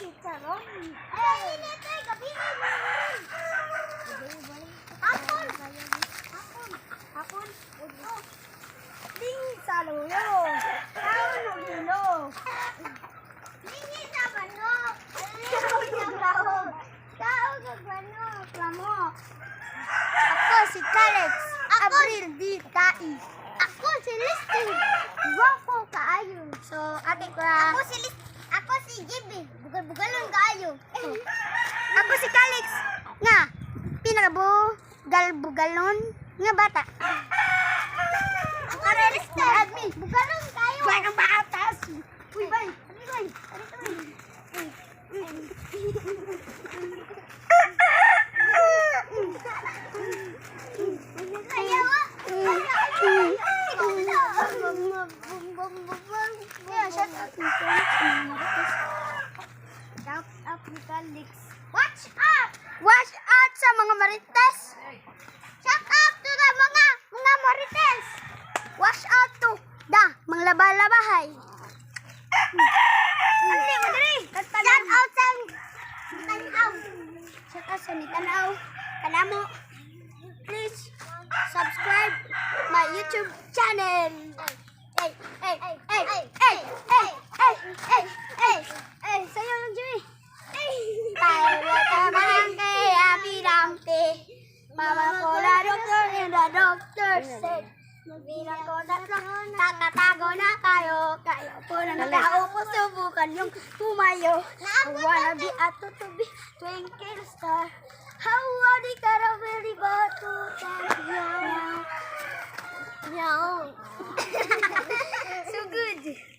chicharon. Ay, hindi ito. Gabihin mo rin. Hapon. Hapon. Udo. Ding sa luyo. Kaon o hilo. Ding sa manok. Kaon sa kahog. Kaon sa manok. Lamok. Ako si Carex. Abril D. Tai. Ako si Listy. Guwapo kaayo. So, ate ko Ako si Listy. Ako si Jimmy. Bugal-bugalon kaayo. Ako si Carex. Nga. Pinakabugal-bugalon. Nga bata. Ako si Listy. Admin. Bugalon kaayo. Bakang batas. Uy, bay. Ano bay? Shout out ni Calix. Watch out! Watch out sa mga marites! Shout out to the mga marites! Watch out to the mga laba-labahay! Hindi, madali! Shout out sa Tanaw! Shout out sa Tanaw! Kanamo! Please subscribe my YouTube channel! Sayo lang, Jimmy. Tayo tamang kay Happy Dumpty. Mama ko na doctor and the doctor said, magbilang ko tatlong takatago na tayo. Kaya po na nakaupo, subukan yung tumayo. I wanna be a to be twinkle star. How are the caramel bato? Meow. So good.